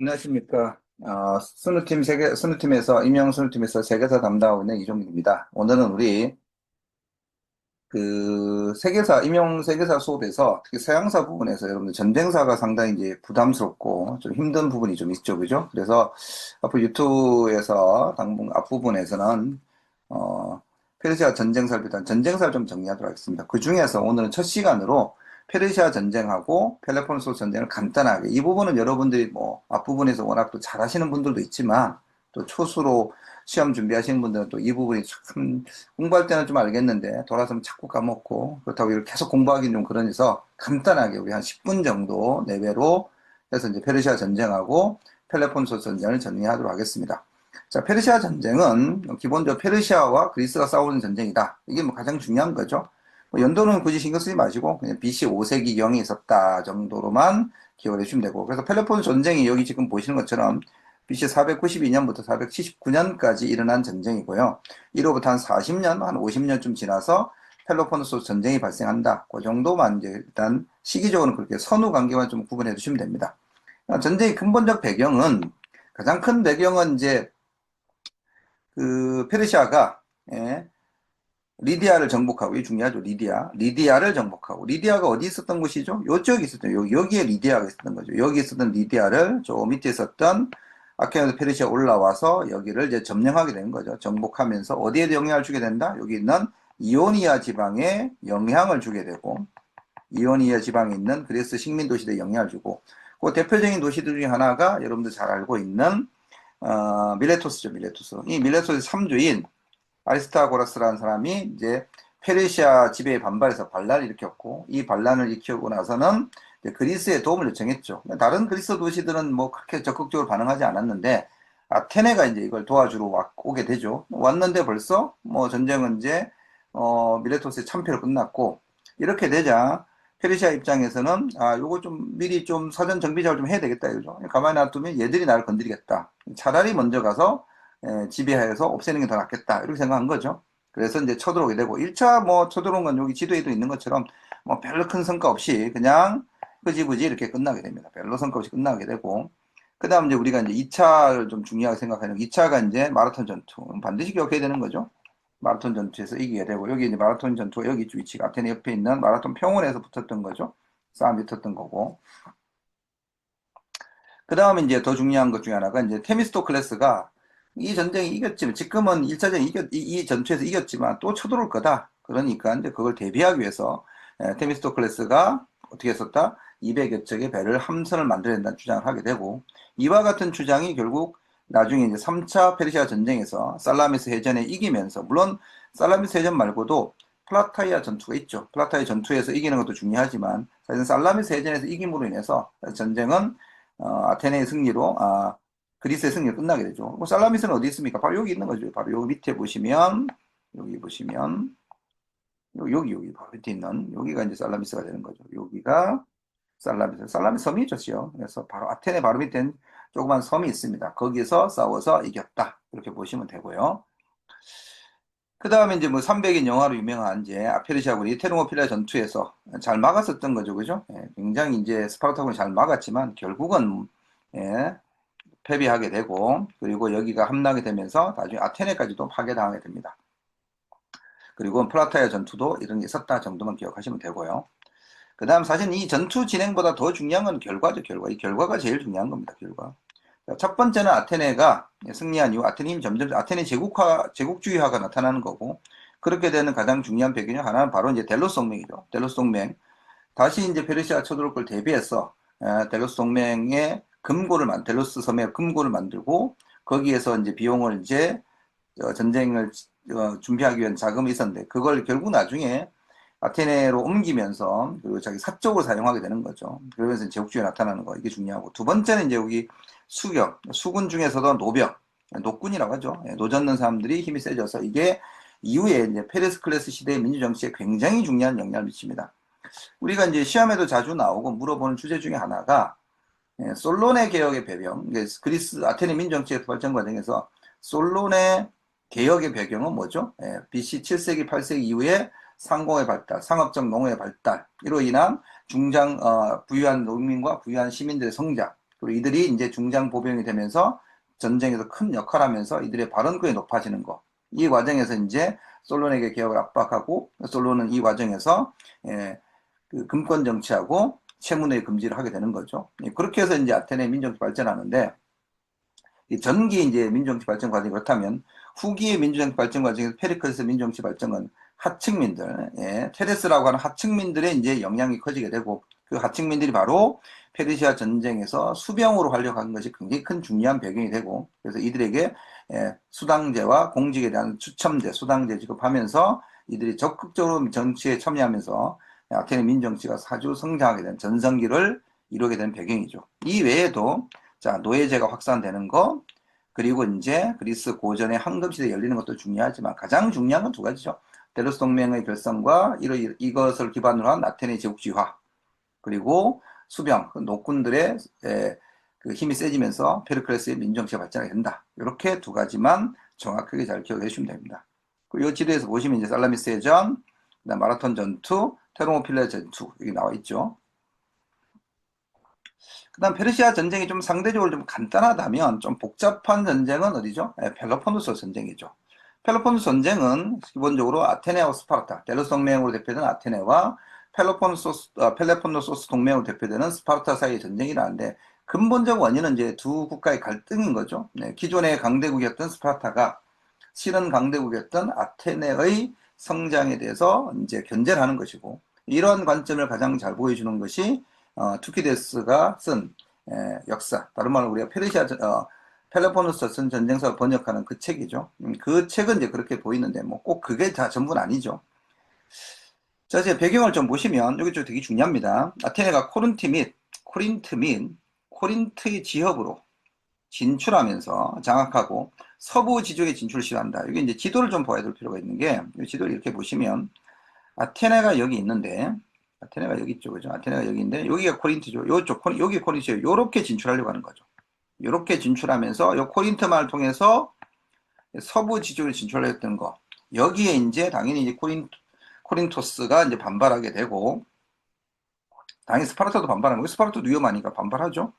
안녕하십니까. 임용 스누팀에서 세계사 담당하고 있는 이종민입니다. 오늘은 우리 임용 세계사 수업에서 특히 서양사 부분에서 여러분들 전쟁사가 상당히 이제 부담스럽고 좀 힘든 부분이 좀 있죠. 그죠? 그래서 앞으로 유튜브에서 당분 앞부분에서는, 어, 페르시아 전쟁사를 비롯한 전쟁사를 좀 정리하도록 하겠습니다. 그 중에서 오늘은 첫 시간으로 페르시아 전쟁하고 펠로폰네소스 전쟁을 간단하게, 이 부분은 여러분들이 뭐 앞부분에서 워낙 또 잘하시는 분들도 있지만 또 초수로 시험 준비하시는 분들은 또 이 부분이 참 공부할 때는 좀 알겠는데 돌아서면 자꾸 까먹고, 그렇다고 이걸 계속 공부하기는 좀 그러니서 간단하게 우리 한 10분 정도 내외로 해서 이제 페르시아 전쟁하고 펠로폰네소스 전쟁을 정리하도록 하겠습니다. 자, 페르시아 전쟁은 기본적으로 페르시아와 그리스가 싸우는 전쟁이다. 이게 뭐 가장 중요한 거죠. 뭐 연도는 굳이 신경 쓰지 마시고 그냥 BC 5세기경에 있었다 정도로만 기억을 해주시면 되고, 그래서 펠로폰네소 전쟁이 여기 지금 보시는 것처럼 BC 492년부터 479년까지 일어난 전쟁이고요. 이로부터 한 40년, 한 50년쯤 지나서 펠로폰네소스 전쟁이 발생한다. 그 정도만 이제 일단 시기적으로는 그렇게 선후 관계만 좀 구분해 주시면 됩니다. 전쟁의 근본적 배경은, 가장 큰 배경은 이제 페르시아가, 예, 리디아를 정복하고, 이 중요하죠. 리디아를 정복하고, 리디아가 어디 있었던 곳이죠? 요쪽에 있었던, 여기에 리디아가 있었던 거죠. 여기 있었던 리디아를 저 밑에 있었던 아케네에서 페르시아 올라와서 여기를 이제 점령하게 된 거죠. 정복하면서 어디에 영향을 주게 된다? 여기 있는 이오니아 지방에 영향을 주게 되고, 이오니아 지방에 있는 그리스 식민 도시들에 영향을 주고, 그 대표적인 도시들 중에 하나가 여러분들 잘 알고 있는 밀레토스죠. 밀레토스. 이 밀레토스의 3주인 아리스타고라스라는 사람이 이제 페르시아 지배에 반발해서 반란을 일으켰고, 이 반란을 일으키고 나서는 그리스의 도움을 요청했죠. 다른 그리스 도시들은 뭐 그렇게 적극적으로 반응하지 않았는데 아테네가 이제 이걸 도와주러 오게 되죠. 왔는데 벌써 뭐 전쟁은 이제 밀레토스의 참패로 끝났고, 이렇게 되자 페르시아 입장에서는 요거 좀 미리 좀 사전 정비 작업을 좀 해야 되겠다 이거죠. 가만히 놔두면 얘들이 나를 건드리겠다. 차라리 먼저 가서 지배하여서 없애는 게 더 낫겠다 이렇게 생각한 거죠. 그래서 이제 쳐들어오게 되고, 1차 뭐 쳐들어온 건 여기 지도에도 있는 것처럼 뭐 별로 큰 성과 없이 그냥 흐지부지 이렇게 끝나게 됩니다. 별로 성과 없이 끝나게 되고, 그 다음 이제 우리가 이제 2차를 좀 중요하게 생각하는, 2차가 이제 마라톤 전투. 반드시 기억해야 되는 거죠. 마라톤 전투에서 이기게 되고, 여기 이제 마라톤 전투가 여기 위치가 아테네 옆에 있는 마라톤 평원에서 붙었던 거죠. 싸움이 붙었던 거고. 그 다음에 이제 더 중요한 것 중에 하나가 이제 테미스토클레스가 이 전쟁이 이겼지만, 지금은 1차전 이 전투에서 이겼지만 또 쳐들어올 거다. 그러니까 이제 그걸 대비하기 위해서 테미스토클레스가 어떻게 했었다? 200여 척의 배를 함선을 만들어야 된다는 주장을 하게 되고, 이와 같은 주장이 결국 나중에 이제 3차 페르시아 전쟁에서 살라미스 해전에 이기면서, 물론 살라미스 해전 말고도 플라타이아 전투가 있죠. 플라타이아 전투에서 이기는 것도 중요하지만 사실 살라미스 해전에서 이김으로 인해서 전쟁은 아테네의 승리로, 그리스의 승리로 끝나게 되죠. 살라미스는 어디 있습니까? 바로 여기 있는 거죠. 바로 여기 밑에 보시면, 여기 보시면, 여기 바로 밑에 있는, 여기가 이제 살라미스가 되는 거죠. 여기가 살라미스 섬이 있죠. 그래서 바로 아테네 바로 밑에 조그만 섬이 있습니다. 거기서 싸워서 이겼다. 이렇게 보시면 되고요. 그 다음에 이제 뭐 300인 영화로 유명한 이제 페르시아군이 테르모필라 전투에서 잘 막았었던 거죠. 그죠? 예, 굉장히 이제 스파르타군이 잘 막았지만 결국은, 예, 패배하게 되고, 그리고 여기가 함락이 되면서 나중에 아테네까지도 파괴당하게 됩니다. 그리고 플라타야 전투도 이런 게 있었다 정도만 기억하시면 되고요. 그 다음 사실 이 전투 진행보다 더 중요한 건 결과죠. 이 결과가 제일 중요한 겁니다. 결과. 첫 번째는 아테네가 승리한 이후 아테네 제국주의화가 나타나는 거고, 그렇게 되는 가장 중요한 배경 중 하나는 바로 이제 델로스 동맹이죠. 델로스 동맹. 다시 이제 페르시아 쳐들어올 걸 대비해서 델로스 동맹의 델로스 섬에 금고를 만들고, 거기에서 이제 비용을 이제 전쟁을 준비하기 위한 자금이 있었는데, 그걸 결국 나중에 아테네로 옮기면서 그리고 자기 사적으로 사용하게 되는 거죠. 그러면서 제국주의가 나타나는 거, 이게 중요하고, 두 번째는 이제 여기 수군 중에서도 노군이라고 하죠. 노 젓는 사람들이 힘이 세져서 이게 이후에 이제 페르스클레스 시대의 민주정치에 굉장히 중요한 영향을 미칩니다. 우리가 이제 시험에도 자주 나오고 물어보는 주제 중에 하나가 솔로네 개혁의 배경, 그리스 아테네 민정치의 발전 과정에서 솔로네 개혁의 배경은 뭐죠? BC 7세기, 8세기 이후에 상공의 발달, 상업적 농업의 발달, 이로 인한 부유한 농민과 부유한 시민들의 성장, 그리고 이들이 이제 중장 보병이 되면서 전쟁에서 큰 역할을 하면서 이들의 발언권이 높아지는 거. 이 과정에서 이제 솔론에게 개혁을 압박하고 솔론은 이 과정에서 그 금권 정치하고 채무의 금지를 하게 되는 거죠. 그렇게 해서 이제 아테네 민정치 발전하는데 이 전기 이제 민정치 발전 과정이 그렇다면 후기의 민주정치 발전 과정에서 페리클레스 민정치 발전은 하층민들, 테레스라고 하는 하층민들의 이제 영향이 커지게 되고 그 하층민들이 바로 페르시아 전쟁에서 수병으로 활용한 것이 굉장히 큰 중요한 배경이 되고 그래서 이들에게 수당제와 공직에 대한 추첨제, 수당제 지급하면서 이들이 적극적으로 정치에 참여하면서 아테네 민정치가 사주 성장하게 된 전성기를 이루게 된 배경이죠. 이 외에도 자, 노예제가 확산되는 거, 그리고 이제 그리스 고전의 황금시대 열리는 것도 중요하지만 가장 중요한 건 두 가지죠. 데로스 동맹의 결성과 이것을 기반으로 한 아테네 제국주의화, 그리고 수병, 노군들의 그 힘이 세지면서 페르클레스의 민정치가 발전하게 된다. 이렇게 두 가지만 정확하게 잘 기억해 주시면 됩니다. 그리고 이 지도에서 보시면 이제 살라미스의 전, 그다음 마라톤 전투, 테르모필레 전투 여기 나와 있죠. 그 다음 페르시아 전쟁이 좀 상대적으로 좀 간단하다면 좀 복잡한 전쟁은 어디죠? 펠로폰네소 전쟁이죠. 펠로폰네소 전쟁은 기본적으로 아테네와 스파르타, 델로스 동맹으로 대표되는 아테네와 펠로폰네소스 동맹으로 대표되는 스파르타 사이의 전쟁이라는데 근본적 원인은 이제 두 국가의 갈등인 거죠. 기존의 강대국이었던 스파르타가 실은 강대국이었던 아테네의 성장에 대해서 이제 견제를 하는 것이고 이런 관점을 가장 잘 보여주는 것이 투키데스가 쓴 역사, 다른 말로 우리가 펠로폰네소 전쟁사를 번역하는 그 책이죠. 그 책은 이제 그렇게 보이는데 뭐 꼭 그게 다 전부는 아니죠. 자, 이제 배경을 좀 보시면 여기 좀 되게 중요합니다. 아테네가 코린트 및 코린트의 지역으로 진출하면서 장악하고 서부 지쪽에 진출을 시도한다. 이게 이제 지도를 좀 봐야 될 필요가 있는 게 지도를 이렇게 보시면 아테네가 여기 있는데 아테네가 여기 있죠. 그죠? 아테네가 여기 있는데 여기가 코린트죠. 여기 코린트죠. 요렇게 진출하려고 하는 거죠. 요렇게 진출하면서 요 코린트만을 통해서 서부 지쪽에 진출하려 했던 거. 여기에 이제 당연히 이제 코린토스가 이제 반발하게 되고 당연히 스파르타도 반발하고 스파르타도 위험하니까 반발하죠.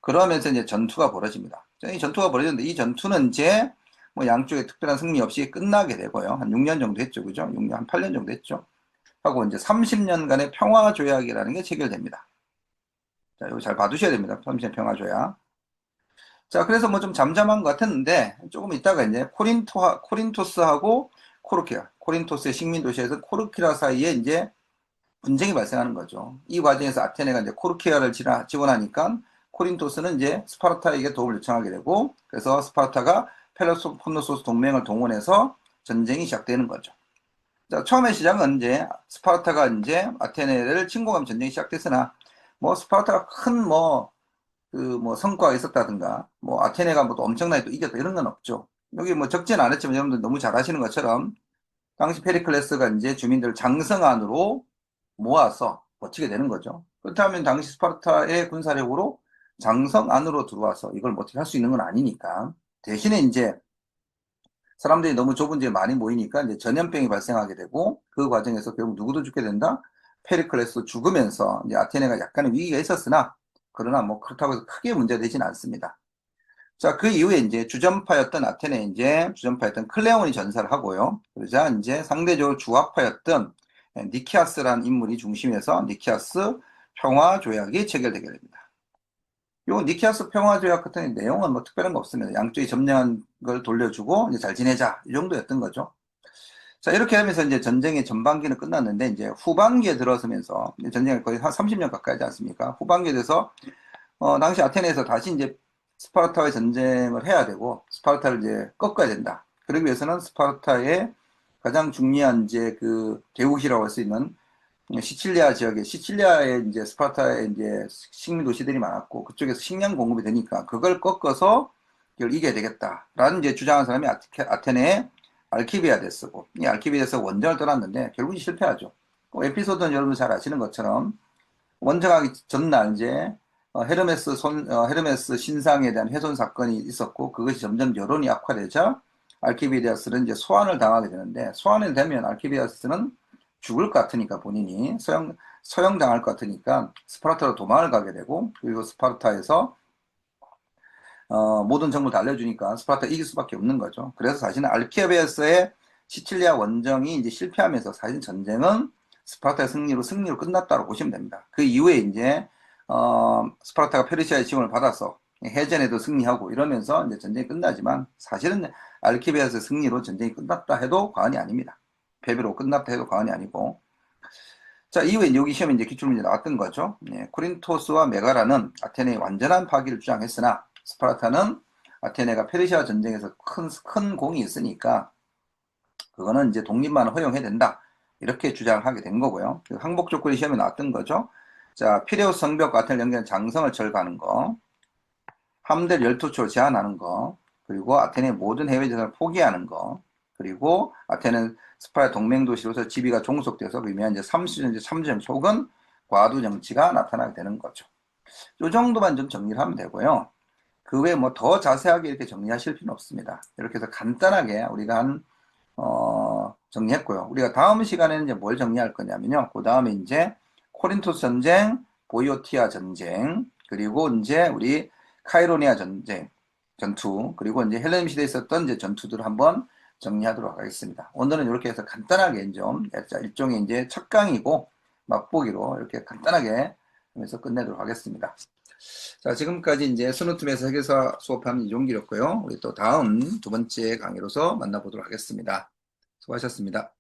그러면서 이제 전투가 벌어집니다. 이 전투가 벌어졌는데 이 전투는 이제 뭐 양쪽에 특별한 승리 없이 끝나게 되고요. 한 6년 정도 했죠. 그죠? 6년, 한 8년 정도 했죠. 하고 이제 30년간의 평화조약이라는 게 체결됩니다. 자, 이거 잘 봐두셔야 됩니다. 30년 평화조약. 자, 그래서 뭐 좀 잠잠한 것 같았는데 조금 있다가 이제 코린토스하고 코린토스의 식민도시에서 코르키라 사이에 이제 분쟁이 발생하는 거죠. 이 과정에서 아테네가 이제 코르키아를 지원하니까 코린토스는 이제 스파르타에게 도움을 요청하게 되고 그래서 스파르타가 펠로폰네소스 동맹을 동원해서 전쟁이 시작되는 거죠. 자, 처음에 시작은 이제 스파르타가 이제 아테네를 침공하면 전쟁이 시작됐으나 뭐 스파르타가 큰 뭐 성과가 있었다든가 뭐 아테네가 뭐 또 엄청나게 또 이겼다 이런 건 없죠. 여기 뭐 적지는 않았지만 여러분들 너무 잘 아시는 것처럼 당시 페리클레스가 이제 주민들을 장성 안으로 모아서 버티게 되는 거죠. 그렇다면 당시 스파르타의 군사력으로 장성 안으로 들어와서 이걸 뭐 어떻게 할 수 있는 건 아니니까 대신에 이제 사람들이 너무 좁은 데에 많이 모이니까 이제 전염병이 발생하게 되고 그 과정에서 결국 누구도 죽게 된다? 페리클레스도 죽으면서 이제 아테네가 약간의 위기가 있었으나 그러나 뭐 그렇다고 해서 크게 문제되지는 않습니다. 자, 그 이후에 이제 주전파였던 클레온이 전사를 하고요. 그러자 이제 상대적으로 주화파였던 니키아스라는 인물이 중심에서 니키아스 평화조약이 체결되게 됩니다. 요 니키아스 평화조약 같은 내용은 뭐 특별한 거 없습니다. 양쪽이 점령한 걸 돌려주고 이제 잘 지내자 이 정도였던 거죠. 자, 이렇게 하면서 이제 전쟁의 전반기는 끝났는데 이제 후반기에 들어서면서 전쟁이 거의 한 30년 가까이 하지 않습니까? 후반기에 돼서 당시 아테네에서 다시 이제 스파르타와의 전쟁을 해야 되고 스파르타를 이제 꺾어야 된다. 그러기 위해서는 스파르타의 가장 중요한 이제 그 대국이라고 할 수 있는 시칠리아에 이제 스파르타에 이제 식민 도시들이 많았고 그쪽에서 식량 공급이 되니까 그걸 꺾어서 이걸 이겨야 되겠다라는 이제 주장한 사람이 아테네의 알키비아데스고 이 알키비아데스가 원정을 떠났는데 결국은 실패하죠. 에피소드는 여러분 잘 아시는 것처럼 원정하기 전날 이제 헤르메스 신상에 대한 훼손 사건이 있었고 그것이 점점 여론이 악화되자 알키비아데스는 이제 소환을 당하게 되는데 소환이 되면 알키비아데스는 죽을 것 같으니까 본인이 소형당할 것 같으니까 스파르타로 도망을 가게 되고 그리고 스파르타에서 모든 정보를 다 알려주니까 스파르타가 이길 수밖에 없는 거죠. 그래서 사실은 알키비아스의 시칠리아 원정이 이제 실패하면서 사실 전쟁은 스파르타의 승리로 끝났다고 보시면 됩니다. 그 이후에 이제 스파르타가 페르시아의 지원을 받아서 해전에도 승리하고 이러면서 이제 전쟁이 끝나지만 사실은 알키비아스의 승리로 전쟁이 끝났다 해도 과언이 아닙니다. 패배로 끝났다 해도 과언이 아니고. 자, 이후에 여기 시험에 이제 기출문제 나왔던 거죠. 코린토스와 메가라는 아테네의 완전한 파기를 주장했으나 스파르타는 아테네가 페르시아 전쟁에서 큰 공이 있으니까 그거는 이제 독립만 허용해야 된다. 이렇게 주장하게 된 거고요. 항복 조건이 시험에 나왔던 거죠. 자, 피레우스 성벽과 아테네 연결한 장성을 철거하는 거, 함대를 12초로 제한하는 거, 그리고 아테네의 모든 해외 재산을 포기하는 거, 그리고 아테네는 스파르타 동맹 도시로서 지위가 종속돼서 의미한 이제 30년, 30년 속은 과도 정치가 나타나게 되는 거죠. 이 정도만 좀 정리를 하면 되고요. 그 외에 뭐 더 자세하게 이렇게 정리하실 필요는 없습니다. 이렇게 해서 간단하게 우리가 정리했고요. 우리가 다음 시간에는 이제 뭘 정리할 거냐면요. 그 다음에 이제 코린토스 전쟁, 보이오티아 전쟁, 그리고 이제 우리 카이로니아 전쟁, 전투, 그리고 이제 헬레님 시대에 있었던 이제 전투들을 한번 정리하도록 하겠습니다. 오늘은 이렇게 해서 간단하게 좀 일종의 이제 첫 강이고 맛보기로 이렇게 간단하게 하면서 끝내도록 하겠습니다. 자, 지금까지 이제 스노툼에서 회계사 수업하는 이종기였고요. 우리 또 다음 두 번째 강의로서 만나보도록 하겠습니다. 수고하셨습니다.